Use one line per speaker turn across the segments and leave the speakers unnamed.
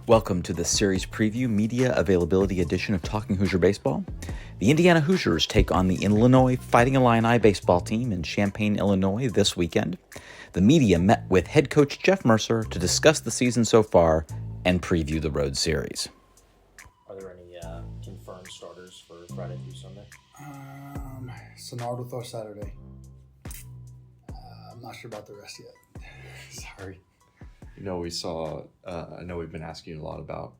Welcome to the series preview media availability edition of Talking Hoosier Baseball. The Indiana Hoosiers take on the Illinois Fighting Illini Baseball team in Champaign, Illinois this weekend. The media met with head coach Jeff Mercer to discuss the season so far and preview the road series.
Are there any confirmed starters for Friday through Sunday?
Sonardo throw Saturday. I'm not sure about the rest yet. Sorry.
You know, we saw, I know we've been asking you a lot about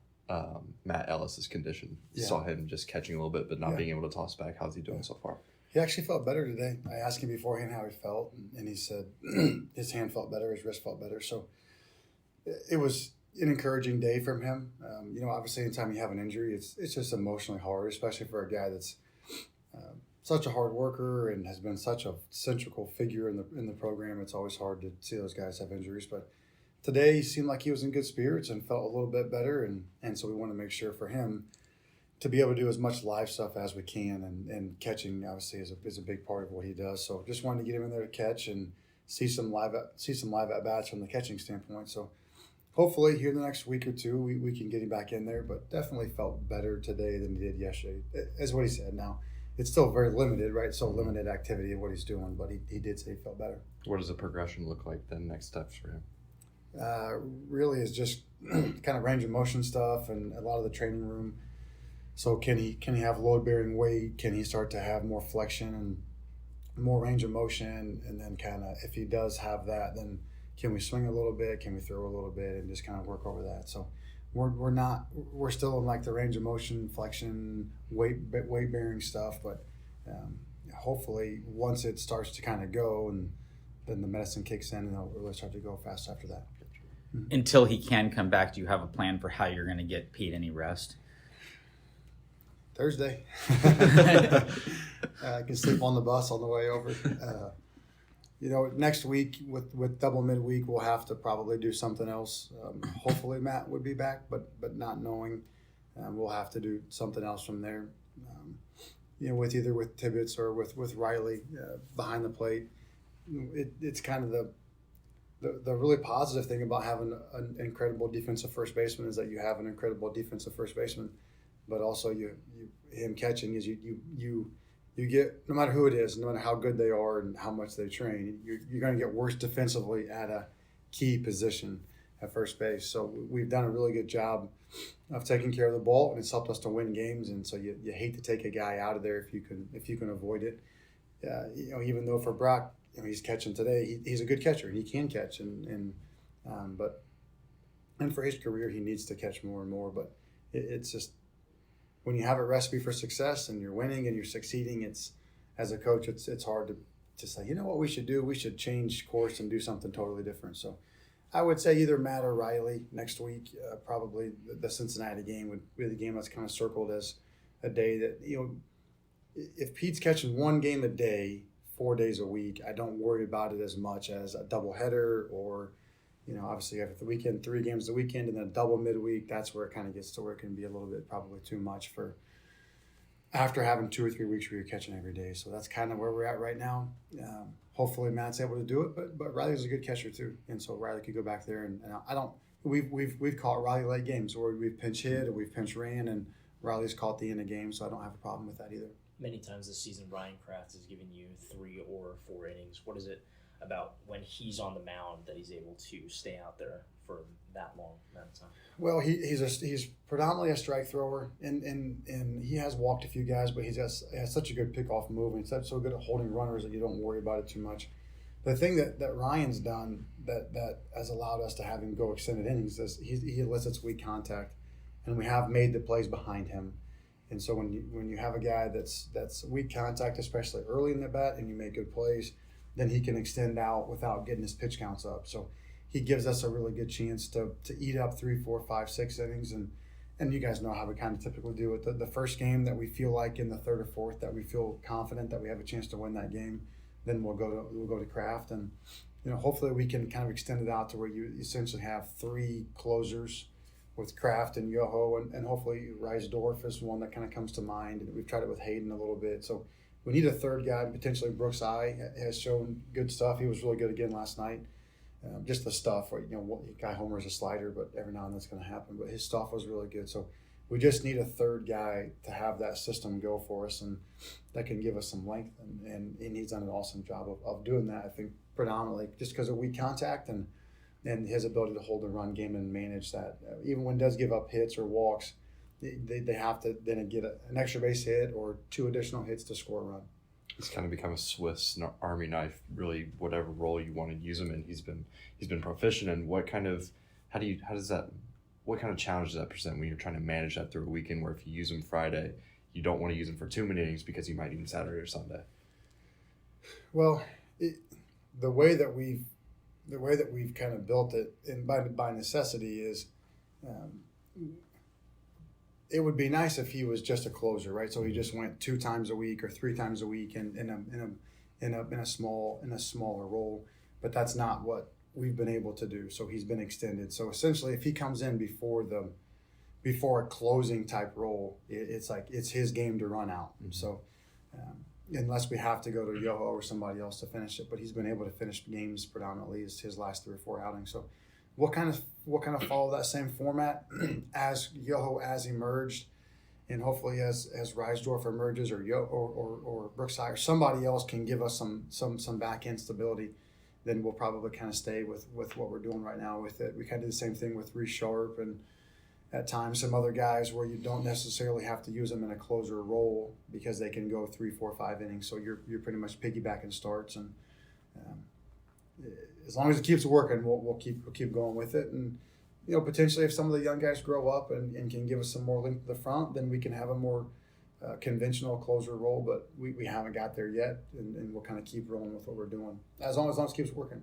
Matt Ellis's condition.
Yeah.
Saw him just catching a little bit, but not being able to toss back. How's he doing so far?
He actually felt better today. I asked him beforehand how he felt, and he said his hand felt better, his wrist felt better. So it was an encouraging day from him. Obviously, anytime you have an injury, it's just emotionally hard, especially for a guy that's such a hard worker and has been such a central figure in the program. It's always hard to see those guys have injuries, but today he seemed like he was in good spirits and felt a little bit better, and so we want to make sure for him to be able to do as much live stuff as we can, and catching obviously is a big part of what he does. So just wanted to get him in there to catch and see some live at bats from the catching standpoint. So hopefully here in the next week or two we can get him back in there, but definitely felt better today than he did yesterday, is what he said. Now it's still very limited, right? So limited activity of what he's doing, but he did say he felt better.
What does the progression look like then, next steps for him?
Really is just kind of range of motion stuff and a lot of the training room. So can he have load bearing weight? Can he start to have more flexion and more range of motion? And then kind of, if he does have that, then can we swing a little bit? Can we throw a little bit and just kind of work over that? So we're still in like the range of motion, flexion, weight bearing stuff, but hopefully once it starts to kind of go, and then the medicine kicks in and it'll really start to go fast after that.
Until he can come back, do you have a plan for how you're going to get Pete any rest?
Thursday. I can sleep on the bus on the way over. Next week with double midweek, we'll have to probably do something else. Hopefully Matt would be back, but not knowing, we'll have to do something else from there. With Tibbetts or with Riley behind the plate. It's kind of the really positive thing about having an incredible defensive first baseman is that you have an incredible defensive first baseman, but also him catching is you get, no matter who it is, no matter how good they are and how much they train, you're going to get worse defensively at a key position at first base. So we've done a really good job of taking care of the ball, and it's helped us to win games. And so you hate to take a guy out of there if you can avoid it. Even though for Brock, he's catching today, he's a good catcher. He can catch, but for his career, he needs to catch more and more. But it's just, when you have a recipe for success and you're winning and you're succeeding, it's, as a coach, it's hard to say, what we should do? We should change course and do something totally different. So I would say either Matt or Riley next week. Probably the Cincinnati game would be the game that's kind of circled as a day that, if Pete's catching one game a day, 4 days a week, I don't worry about it as much as a doubleheader or, obviously you have the weekend, 3 games the weekend, and then a double midweek. That's where it kind of gets to where it can be a little bit probably too much for after having 2 or 3 weeks where you're catching every day. So that's kind of where we're at right now. Hopefully Matt's able to do it, but Riley's a good catcher too, and so Riley could go back there and I don't. We've caught Riley late games where we've pinch hit or we've pinch ran, and Riley's caught the end of games, so I don't have a problem with that either.
Many times this season, Ryan Kraft has given you 3 or 4 innings. What is it about when he's on the mound that he's able to stay out there for that long amount of time?
Well, he's predominantly a strike thrower, and he has walked a few guys, but he has such a good pickoff move, and he's so good at holding runners that you don't worry about it too much. The thing that Ryan's done that has allowed us to have him go extended innings is he elicits weak contact, and we have made the plays behind him. And so when you have a guy that's weak contact, especially early in the bat, and you make good plays, then he can extend out without getting his pitch counts up. So he gives us a really good chance to eat up 3, 4, 5, 6 innings. And you guys know how we kind of typically do it. The first game that we feel like in the third or fourth that we feel confident that we have a chance to win that game, then we'll go to Kraft. And hopefully we can kind of extend it out to where you essentially have 3 closers with Kraft and Yoho, and hopefully Reisdorf is one that kind of comes to mind. And we've tried it with Hayden a little bit. So we need a third guy. Potentially Brooks I has shown good stuff. He was really good again last night. just the stuff. Guy homers a slider, but every now and then it's going to happen. But his stuff was really good. So we just need a third guy to have that system go for us, and that can give us some length. And he's done an awesome job of doing that. I think predominantly just because of weak contact and his ability to hold the run game and manage that. Even when he does give up hits or walks, they have to then get an extra base hit or 2 additional hits to score a run.
He's kind of become a Swiss Army knife, really, whatever role you want to use him in. He's been proficient. And what kind of challenge does that present when you're trying to manage that through a weekend where if you use him Friday, you don't want to use him for too many innings because you might need him Saturday or Sunday?
Well, the way that we've kind of built it, and by necessity, is it would be nice if he was just a closer, right? So he just went 2 times a week or 3 times a week in a smaller role, but that's not what we've been able to do. So he's been extended. So essentially, if he comes in before a closing type role, it's his game to run out. Mm-hmm. So unless we have to go to Yoho or somebody else to finish it, but he's been able to finish games predominantly as his last 3 or 4 outings. So we'll kind of follow that same format as Yoho as emerged, and hopefully as Reisdorf emerges or Brookside or somebody else can give us some back end stability. Then we'll probably kind of stay with what we're doing right now with it. We kind of did the same thing with Reese Sharp and at times some other guys where you don't necessarily have to use them in a closer role because they can go 3, 4, 5 innings. So you're pretty much piggybacking starts, and as long as it keeps working, we'll keep going with it. And potentially if some of the young guys grow up and can give us some more length to the front, then we can have a more conventional closer role, but we haven't got there yet, and we'll kind of keep rolling with what we're doing as long as it keeps working.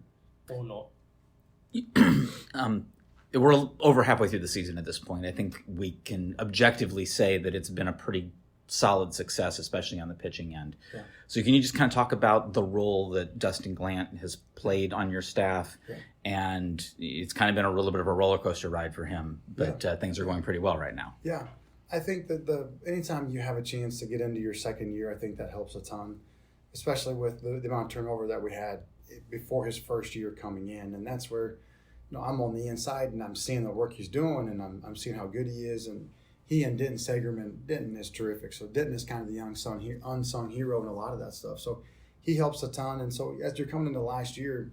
Oh no.
We're over halfway through the season at this point. I think we can objectively say that it's been a pretty solid success, especially on the pitching end.
Yeah.
So can you just kind of talk about the role that Dustin Glant has played on your staff?
Yeah.
And it's kind of been a little bit of a roller coaster ride for him, but things are going pretty well right now.
Yeah. I think that anytime you have a chance to get into your second year, I think that helps a ton, especially with the amount of turnover that we had before his first year coming in. And that's where, I'm on the inside and I'm seeing the work he's doing, and I'm seeing how good he is. And he and Denton Sagerman, Denton is terrific. So Denton is kind of the unsung hero in a lot of that stuff. So he helps a ton. And so as you're coming into last year,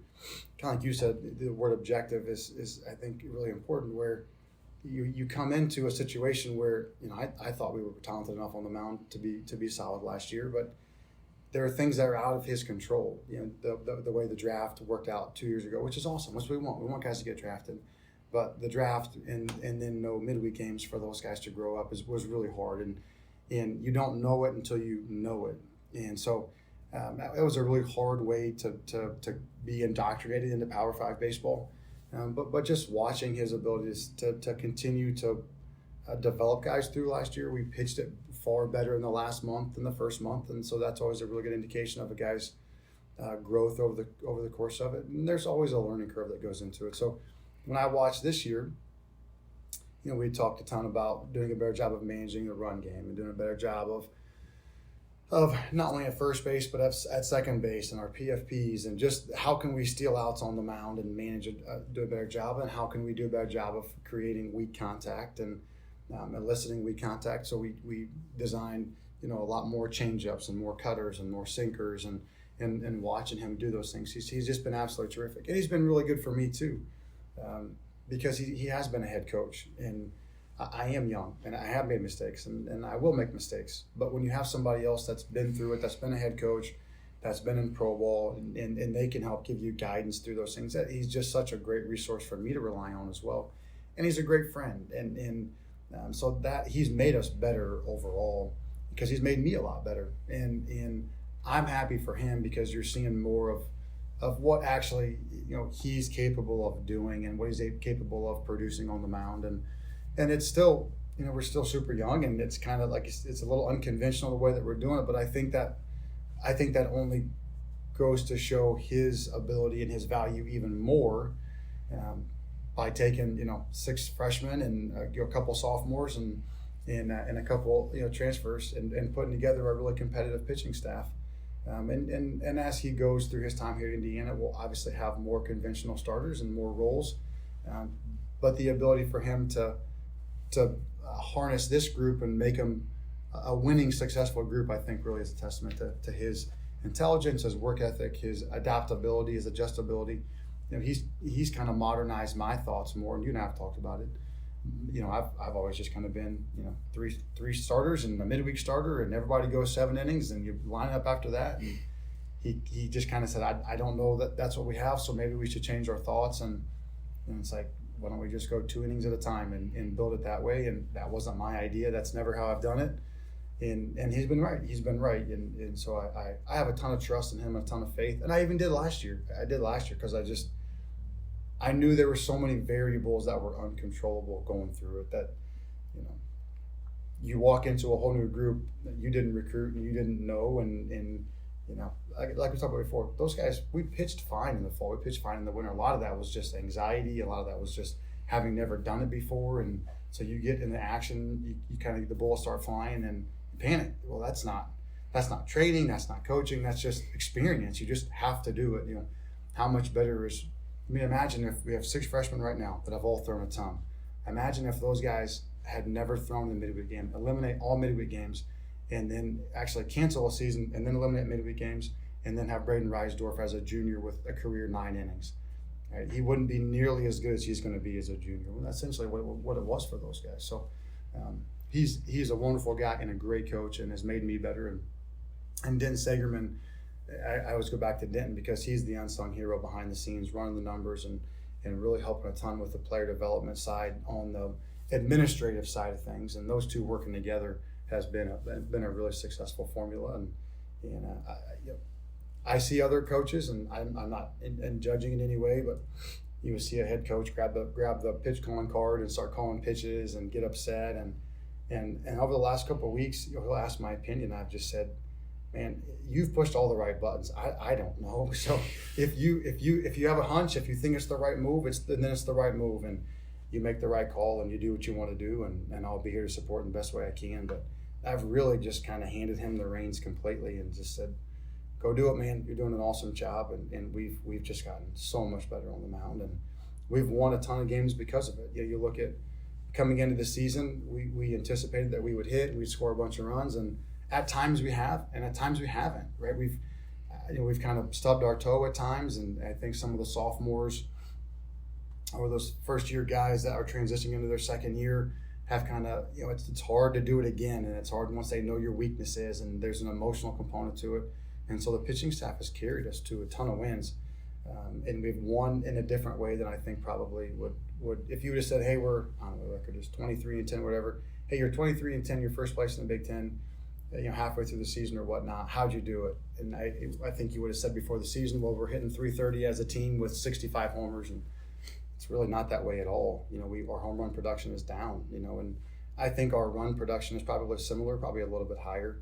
kind of like you said, the word objective is I think really important, where you come into a situation where I thought we were talented enough on the mound to be solid last year, but there are things that are out of his control. The way the draft worked out 2 years ago, which is awesome. That's what we want. We want guys to get drafted, but the draft and then no midweek games for those guys to grow up was really hard, and you don't know it until you know it. And so it was a really hard way to be indoctrinated into Power 5 baseball. But just watching his abilities to continue to develop guys through last year, we pitched it far better in the last month than the first month, and so that's always a really good indication of a guy's growth over the course of it. And there's always a learning curve that goes into it. So when I watched this year, we talked a ton about doing a better job of managing the run game and doing a better job of not only at first base, but at second base and our PFPs, and just how can we steal outs on the mound and manage it, do a better job, and how can we do a better job of creating weak contact and eliciting weak contact. So we designed a lot more changeups and more cutters and more sinkers, and watching him do those things, he's just been absolutely terrific, and he's been really good for me too, because he has been a head coach, and I am young, and I have made mistakes, and I will make mistakes. But when you have somebody else that's been through it, that's been a head coach, that's been in pro ball, and they can help give you guidance through those things, that he's just such a great resource for me to rely on as well. And he's a great friend, and so that he's made us better overall, because he's made me a lot better. And I'm happy for him, because you're seeing more of what actually he's capable of doing and what he's capable of producing on the mound. And it's still, we're still super young, and it's kind of like it's a little unconventional the way that we're doing it. But I think that only goes to show his ability and his value even more, by taking 6 freshmen and a couple sophomores and a couple transfers and putting together a really competitive pitching staff. And as he goes through his time here at Indiana, we'll obviously have more conventional starters and more roles. But the ability for him to harness this group and make them a winning, successful group, I think really is a testament to his intelligence, his work ethic, his adaptability, his adjustability. He's kind of modernized my thoughts more, and you and I have talked about it. I've always just kind of been, three starters and a midweek starter, and everybody goes 7 innings, and you line up after that. And he just kind of said, I don't know that that's what we have, so maybe we should change our thoughts. And it's like, why don't we just go 2 innings at a time and build it that way? And that wasn't my idea. That's never how I've done it. And he's been right. And so I have a ton of trust in him, a ton of faith. And I even did last year. Because I knew there were so many variables that were uncontrollable going through it, that you walk into a whole new group that you didn't recruit and you didn't know, and like we talked about before, those guys, we pitched fine in the fall, we pitched fine in the winter. A lot of that was just anxiety, a lot of that was just having never done it before, and so you get into action, you kind of, the bullets start flying and you panic. Well, that's not training, that's not coaching, that's just experience. You just have to do it. How much better is, imagine if we have 6 freshmen right now that have all thrown a ton. Imagine if those guys had never thrown in the midweek game, eliminate all midweek games, and then actually cancel a season and then eliminate midweek games, and then have Braden Reisdorf as a junior with a career 9 innings. Right? He wouldn't be nearly as good as he's going to be as a junior. Well, that's essentially what it was for those guys. So he's a wonderful guy and a great coach, and has made me better. And Denton Sagerman, I always go back to Denton because he's the unsung hero behind the scenes, running the numbers and really helping a ton with the player development side on the administrative side of things. And those two working together has been a really successful formula. And I see other coaches, and I'm not in judging in any way, but you would see a head coach grab the pitch calling card and start calling pitches and get upset. And over the last couple of weeks, he'll ask my opinion. I've just said, man, you've pushed all the right buttons. I don't know. So if you have a hunch, if you think it's the right move, then it's the right move, and you make the right call and you do what you want to do, and I'll be here to support in the best way I can. But I've really just kind of handed him the reins completely and just said, go do it, man. You're doing an awesome job, and we've just gotten so much better on the mound, and we've won a ton of games because of it. You look at coming into the season, we anticipated that we would hit, we'd score a bunch of runs, and at times we have, and at times we haven't. Right? We've kind of stubbed our toe at times, and I think some of the sophomores or those first-year guys that are transitioning into their second year have kind of, it's hard to do it again, and it's hard once they know your weaknesses, and there's an emotional component to it. And so the pitching staff has carried us to a ton of wins, and we've won in a different way than I think probably would if you would have said, hey, I don't know, the record is 23-10, whatever. Hey, you're 23-10, you're first place in the Big Ten, halfway through the season or whatnot. How'd you do it? And I think you would have said before the season, well, we're hitting 330 as a team with 65 homers, and it's really not that way at all. Our home run production is down, and I think our run production is probably similar, probably a little bit higher.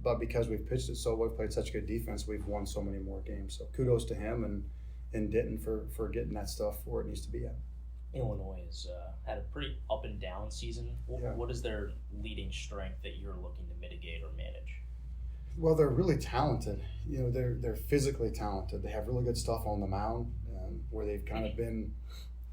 But because we've pitched it so well, we've played such good defense, we've won so many more games. So kudos to him and Denton for getting that stuff where it needs to be at.
Illinois has had a pretty up and down season.
Yeah.
What is their leading strength that you're looking to mitigate or manage?
Well, they're really talented. They're physically talented. They have really good stuff on the mound, where they've kind of been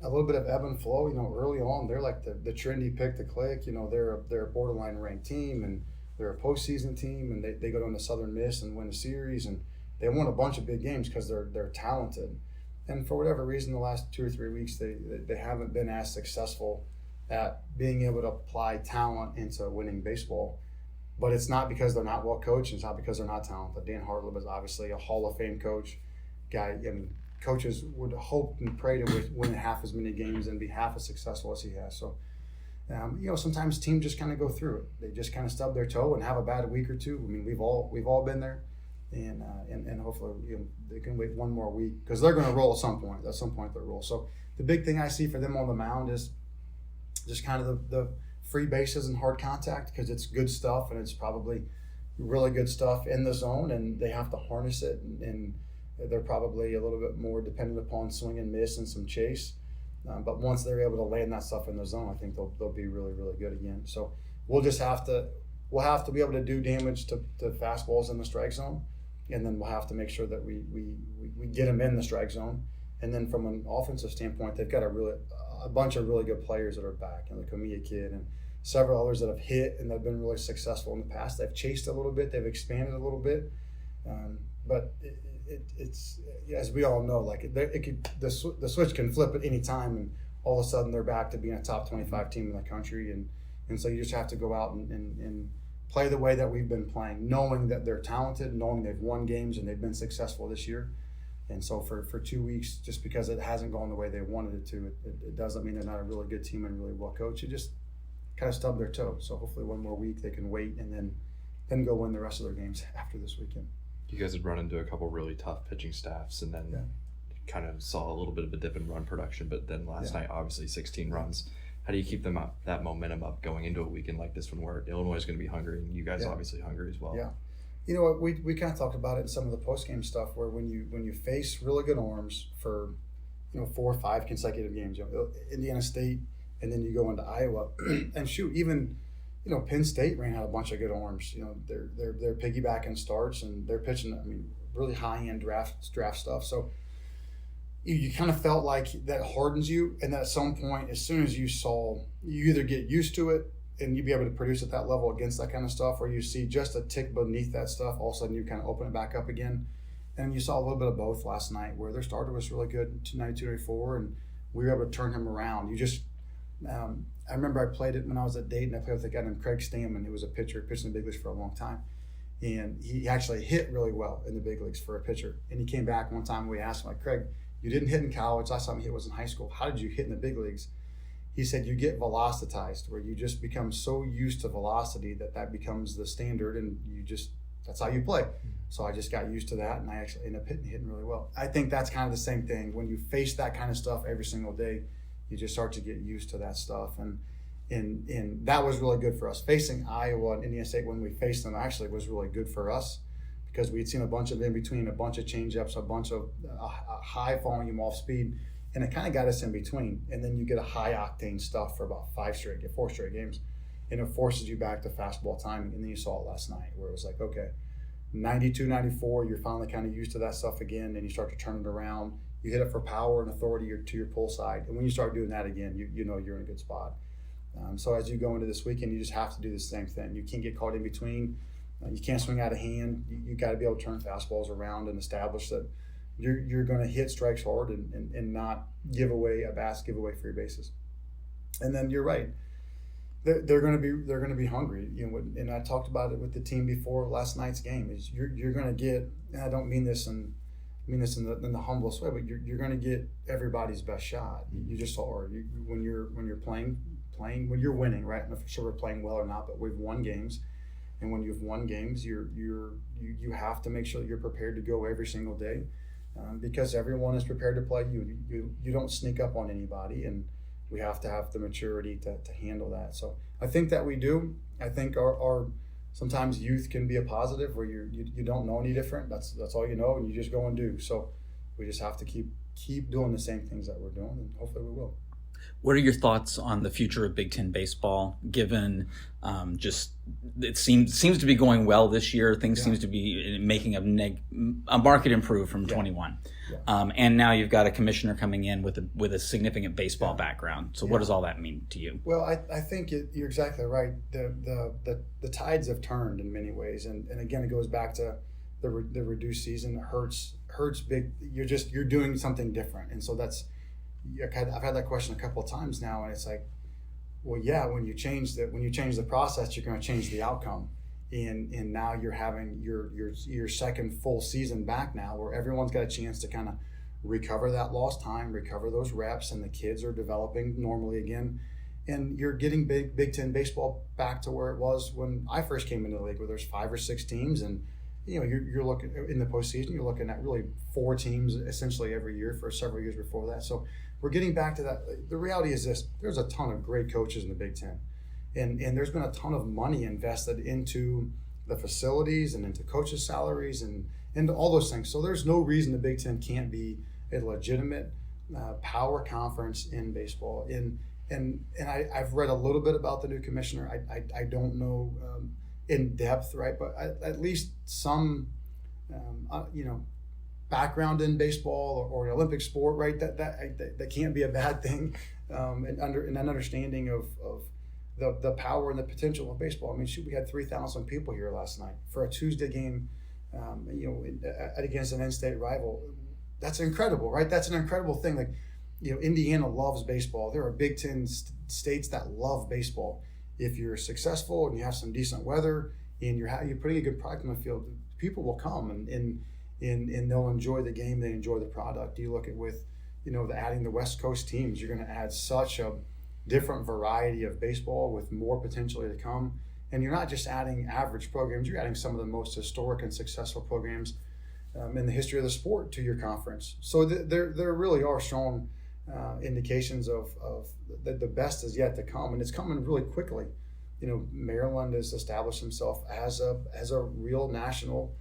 a little bit of ebb and flow. Early on, they're like the trendy pick to click. They're a borderline ranked team, and they're a postseason team, and they go down to Southern Miss and win a series, and they won a bunch of big games because they're talented. And for whatever reason, the last 2 or 3 weeks, they haven't been as successful at being able to apply talent into winning baseball. But it's not because they're not well coached. It's not because they're not talented. Dan Hartleb is obviously a Hall of Fame coach. Coaches would hope and pray to win half as many games and be half as successful as he has. So, sometimes teams just kind of go through it. They just kind of stub their toe and have a bad week or two. We've all been there, and hopefully they can wait one more week because they're going to roll at some point. At some point they'll roll. So the big thing I see for them on the mound is just kind of the free bases and hard contact, because it's good stuff, and it's probably really good stuff in the zone, and they have to harness it, and they're probably a little bit more dependent upon swing and miss and some chase. But once they're able to land that stuff in the zone, I think they'll be really, really good again. So we'll have to be able to do damage to fastballs in the strike zone, and then we'll have to make sure that we get them in the strike zone. And then from an offensive standpoint, they've got a bunch of really good players that are back, and the Comia kid and several others that have hit and that have been really successful in the past. They've chased a little bit, they've expanded a little bit, but it's as we all know, like the switch can flip at any time, and all of a sudden they're back to being a top 25 team in the country, and so you just have to go out and play the way that we've been playing, knowing that they're talented, knowing they've won games and they've been successful this year. And so for 2 weeks, just because it hasn't gone the way they wanted it to, it doesn't mean they're not a really good team and really well coached. It just kind of stubbed their toe. So hopefully one more week they can wait and then go win the rest of their games after this weekend.
You guys had run into a couple really tough pitching staffs, and then kind of saw a little bit of a dip in run production. But then last night, obviously 16 runs. How do you keep them up, that momentum up going into a weekend like this one where Illinois is going to be hungry and you guys obviously hungry as well?
Yeah. You know what, we kind of talked about it in some of the post-game stuff where when you face really good arms for 4 or 5 consecutive games, Indiana State, and then you go into Iowa, and shoot, even Penn State ran out a bunch of good arms. They're piggybacking starts and they're pitching, really high-end draft stuff. So you kind of felt like that hardens you, and that at some point, as soon as you either get used to it and you'd be able to produce at that level against that kind of stuff, or you see just a tick beneath that stuff, all of a sudden you kind of open it back up again. And you saw a little bit of both last night, where their starter was really good, 292, 294, and we were able to turn him around. I remember I played it when I was at Dayton. I played with a guy named Craig Stammen, who was a pitcher, pitched in the big leagues for a long time. And he actually hit really well in the big leagues for a pitcher. And he came back one time and we asked him, like, Craig, you didn't hit in college. Last time you hit was in high school. How did you hit in the big leagues? He said, you get velocitized, where you just become so used to velocity that becomes the standard, and that's how you play. So I just got used to that, and I actually ended up hitting really well. I think that's kind of the same thing. When you face that kind of stuff every single day, you just start to get used to that stuff. And that was really good for us. Facing Iowa and Indiana State when we faced them actually was really good for us, because we'd seen a bunch of in between, a bunch of change-ups, a bunch of high volume off speed, and it kind of got us in between. And then you get a high octane stuff for about 4 straight games, and it forces you back to fastball timing. And then you saw it last night, where it was like, okay, 92, 94, you're finally kind of used to that stuff again, and you start to turn it around. You hit it for power and authority to your pull side, and when you start doing that again, you know you're in a good spot. So as you go into this weekend, you just have to do the same thing. You can't get caught in between. You can't swing out of hand. You got to be able to turn fastballs around and establish that you're going to hit strikes hard and not give away for your bases. And then you're right. They're going to be hungry. And I talked about it with the team before last night's game. Is you're going to get, and I don't mean this in the humblest way, but you're going to get everybody's best shot. You just are. When you're playing when you're winning, right? I'm not sure we're playing well or not, but we've won games. And when you've won games, you have to make sure that you're prepared to go every single day, because everyone is prepared to play you. You don't sneak up on anybody, and we have to have the maturity to handle that. So I think that we do. I think our sometimes youth can be a positive, where you don't know any different. That's all you know, and you just go and do. So we just have to keep doing the same things that we're doing, and hopefully we will.
What are your thoughts on the future of Big Ten baseball, given just it seems to be going well this year? Things seems to be making a market improve from 21. Yeah. And now you've got a commissioner coming in with a significant baseball background. So what does all that mean to you?
Well, I think you're exactly right. The tides have turned in many ways. And again, it goes back to the reduced season. It hurts big. You're doing something different. And so I've had that question a couple of times now, and it's like, well, yeah, when you change the process, you're going to change the outcome, and now you're having your second full season back now, where everyone's got a chance to kind of recover that lost time, recover those reps, and the kids are developing normally again, and you're getting Big Ten baseball back to where it was when I first came into the league, where there's 5 or 6 teams, and you're looking in the postseason, you're looking at really 4 teams essentially every year for several years before that. So we're getting back to that. The reality is this: there's a ton of great coaches in the Big Ten, and there's been a ton of money invested into the facilities and into coaches' salaries and into all those things. So there's no reason the Big Ten can't be a legitimate power conference in baseball. And I've read a little bit about the new commissioner. I don't know in depth, right? But at least some background in baseball or an Olympic sport, right? That can't be a bad thing. And an understanding of the power and the potential of baseball. I mean, shoot, we had 3,000 people here last night for a Tuesday game, against an in-state rival. That's incredible, right? That's an incredible thing. Like, Indiana loves baseball. There are Big Ten states that love baseball. If you're successful and you have some decent weather and you're putting a good product on the field, people will come and they'll enjoy the game. They enjoy the product. You look at with, adding the West Coast teams, you're going to add such a different variety of baseball with more potentially to come. And you're not just adding average programs, you're adding some of the most historic and successful programs in the history of the sport to your conference. So there really are strong indications of the best is yet to come, and it's coming really quickly. Maryland has established himself as a real national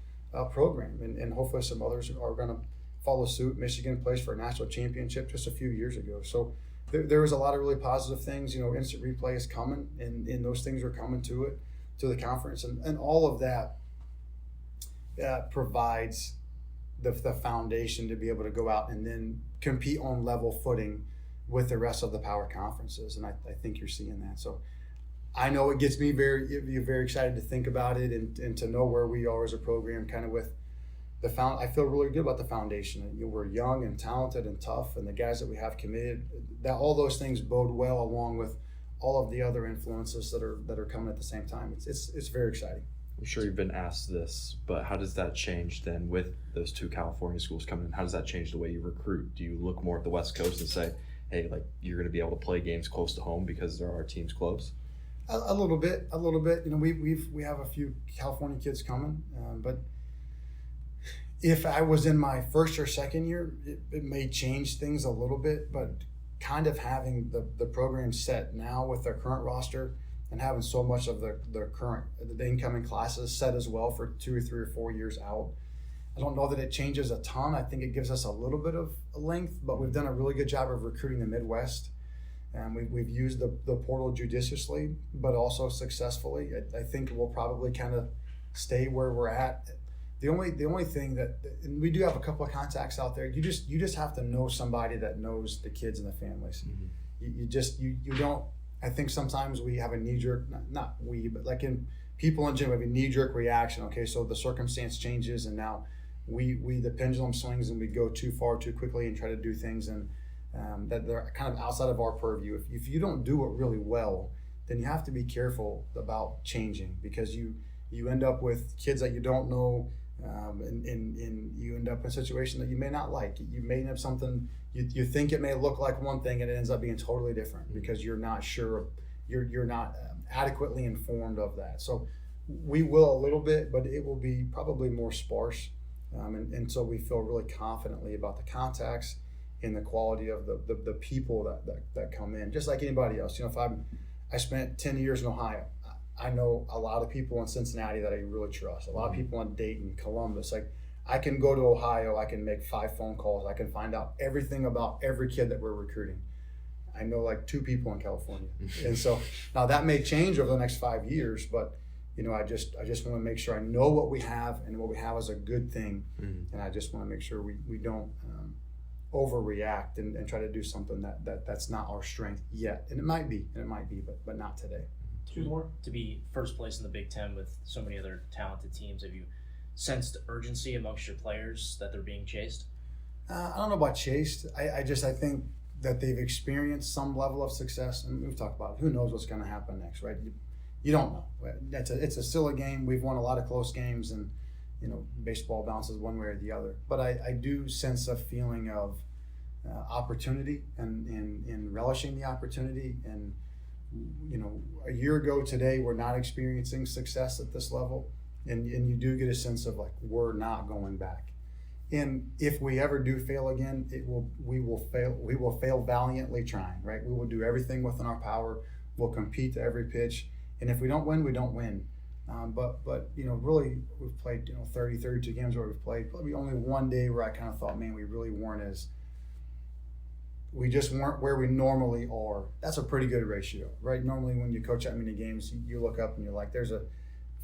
program, and hopefully some others are going to follow suit. Michigan placed for a national championship just a few years ago. So there was a lot of really positive things. Instant replay is coming, and those things are coming to the conference, and all of that provides the foundation to be able to go out and then compete on level footing with the rest of the power conferences. And I think you're seeing that. So I know it gets me very excited to think about it and to know where we are as a program, kind of with I feel really good about the foundation. We're young and talented and tough, and the guys that we have committed, that all those things bode well, along with all of the other influences that are coming at the same time. It's very exciting.
I'm sure you've been asked this, but how does that change then with those two California schools coming in? How does that change the way you recruit? Do you look more at the West Coast and say, hey, like, you're going to be able to play games close to home because there are teams close?
A little bit. We have a few California kids coming, but if I was in my first or second year, it may change things a little bit, but kind of having the program set now with their current roster and having so much of the incoming classes set as well for 2 or 3 or 4 years out, I don't know that it changes a ton. I think it gives us a little bit of length, but we've done a really good job of recruiting the Midwest. And we've used the portal judiciously, but also successfully. I think we'll probably kind of stay where we're at. The only thing and we do have a couple of contacts out there. You just have to know somebody that knows the kids and the families. Mm-hmm. You don't. I think sometimes we have a knee-jerk, not we, but like in people in general, we have a knee-jerk reaction. Okay, so the circumstance changes, and now the pendulum swings, and we go too far too quickly and try to do things and that they're kind of outside of our purview. If you don't do it really well, then you have to be careful about changing, because you end up with kids that you don't know, and you end up in a situation that you may not like. You may have something you think it may look like one thing, and it ends up being totally different because you're not sure, you're not adequately informed of that. So we will a little bit, but it will be probably more sparse, and so we feel really confidently about the contacts and the quality of the people that come in, just like anybody else. If I spent 10 years in Ohio, I know a lot of people in Cincinnati that I really trust, a lot of people in Dayton, Columbus. Like, I can go to Ohio, I can make 5 phone calls, I can find out everything about every kid that we're recruiting. I know like 2 people in California. And so now that may change over the next 5 years, but I just want to make sure I know what we have, and what we have is a good thing. Mm-hmm. And I just want to make sure we don't overreact and try to do something that's not our strength yet. And it might be, but not today.
To be first place in the Big Ten with so many other talented teams, have you sensed urgency amongst your players that they're being chased?
I don't know about chased. I think that they've experienced some level of success, and we've talked about it. Who knows what's going to happen next, right? You don't know. It's still a game. We've won a lot of close games, and baseball bounces one way or the other. But I do sense a feeling of opportunity and relishing the opportunity. And a year ago today, we're not experiencing success at this level, and you do get a sense of like, we're not going back. And if we ever do fail again, we will fail valiantly trying, right? We will do everything within our power. We'll compete to every pitch, and if we don't win, we don't win. But really, we've played 32 games where we've played. Probably only one day where I kind of thought, man, we just weren't where we normally are. That's a pretty good ratio, right? Normally when you coach that many games, you look up and you're like, there's a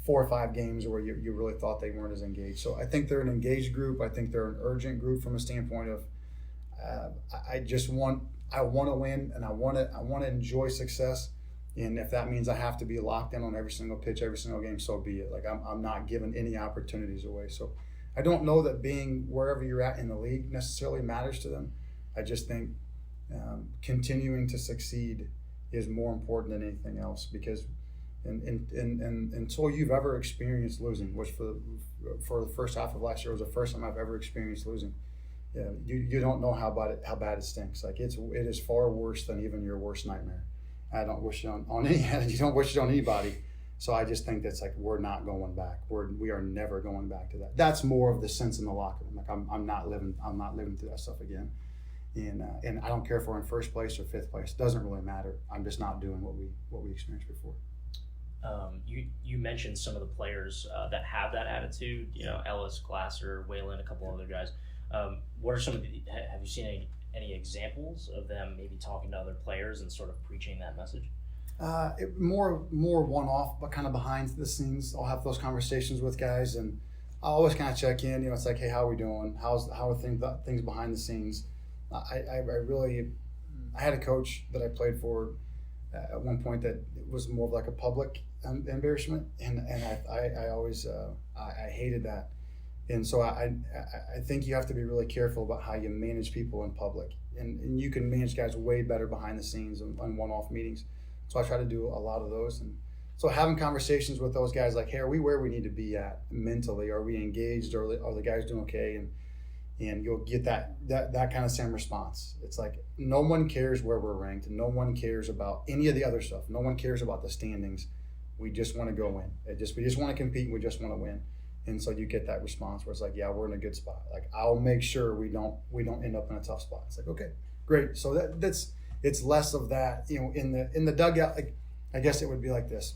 4 or 5 games where you really thought they weren't as engaged. So I think they're an engaged group. I think they're an urgent group from a standpoint of I want to win, and I want to enjoy success. And if that means I have to be locked in on every single pitch, every single game, so be it. Like I'm not giving any opportunities away. So I don't know that being wherever you're at in the league necessarily matters to them. I just think continuing to succeed is more important than anything else, because until you've ever experienced losing, which for the first half of last year was the first time I've ever experienced losing. Yeah, you don't know how bad it stinks. Like it is far worse than even your worst nightmare. I don't wish it on any. You don't wish it on anybody. So I just think that's like we're not going back. We are never going back to that. That's more of the sense in the locker room. Like I'm not living through that stuff again. And I don't care if we're in first place or fifth place. It doesn't really matter. I'm just not doing what we experienced before.
You mentioned some of the players that have that attitude. You know, Ellis, Glasser, Whalen, a couple other guys. What are some of have you seen any examples of them maybe talking to other players and sort of preaching that message?
More one-off, but kind of behind the scenes. I'll have those conversations with guys, and I'll always kind of check in. You know, it's like, hey, how are we doing? How are things behind the scenes? I had a coach that I played for at one point that was more of like a public embarrassment, and I always I hated that. And so I think you have to be really careful about how you manage people in public. And you can manage guys way better behind the scenes on one-off meetings. So I try to do a lot of those. And so having conversations with those guys like, hey, are we where we need to be at mentally? Are we engaged? Are the guys doing okay? And you'll get that kind of same response. It's like no one cares where we're ranked. No one cares about any of the other stuff. No one cares about the standings. We just want to go win. We just want to compete. We just want to win. And so you get that response where it's like, yeah, we're in a good spot. Like I'll make sure we don't end up in a tough spot. It's like, okay, great. So it's less of that, you know, in the dugout. Like I guess it would be like this.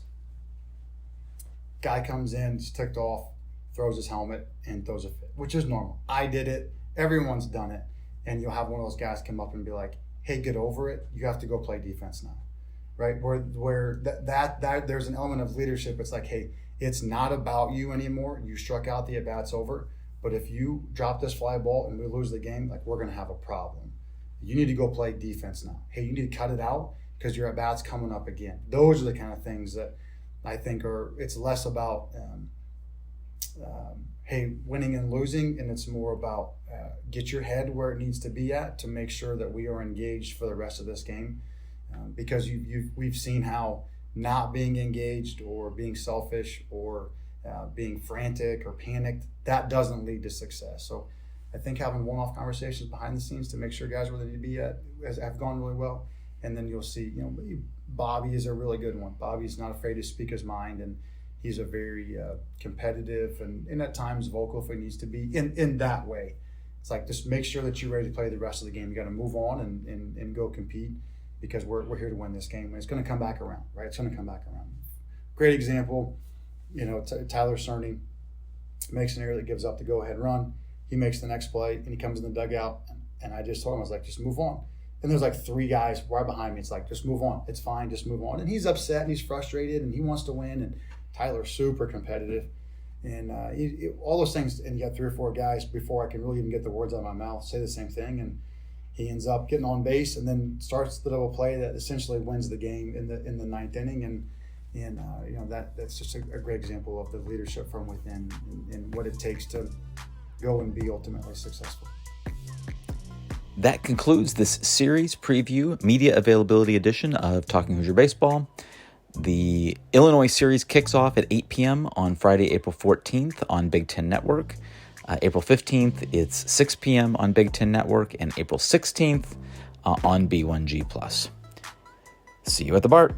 Guy comes in, he's ticked off, throws his helmet and throws a fit, which is normal. I did it. Everyone's done it. And you'll have one of those guys come up and be like, hey, get over it. You have to go play defense now. Right? Where that there's an element of leadership. It's like, hey, it's not about you anymore. You struck out, the at-bat's over. But if you drop this fly ball and we lose the game, like we're going to have a problem. You need to go play defense now. Hey, you need to cut it out because your at-bat's coming up again. Those are the kind of things that I think it's less about, hey, winning and losing, and it's more about get your head where it needs to be at to make sure that we are engaged for the rest of this game. Because we've seen how not being engaged or being selfish or being frantic or panicked, that doesn't lead to success. So I think having one-off conversations behind the scenes to make sure guys where they need to be at have gone really well. And then you'll see, you know, Bobby is a really good one. Bobby's not afraid to speak his mind, and he's a very competitive and at times vocal if he needs to be in that way. It's like, just make sure that you're ready to play the rest of the game. You got to move on and go compete, because we're here to win this game. And it's going to come back around, right? It's going to come back around. Great example, you know, Tyler Cerny makes an error that gives up the go-ahead run. He makes the next play, and he comes in the dugout, and I just told him, I was like, just move on. And there's like 3 guys right behind me. It's like, just move on. It's fine. Just move on. And he's upset, and he's frustrated, and he wants to win. And Tyler's super competitive. And all those things, and you got 3 or 4 guys before I can really even get the words out of my mouth say the same thing. And he ends up getting on base and then starts the double play that essentially wins the game in the 9th inning. And you know, that's just a great example of the leadership from within and what it takes to go and be ultimately successful.
That concludes this series preview media availability edition of Talking Hoosier Baseball. The Illinois series kicks off at 8 p.m. on Friday, April 14th on Big Ten Network. April 15th, it's 6 p.m. on Big Ten Network, and April 16th on B1G+. See you at the BART.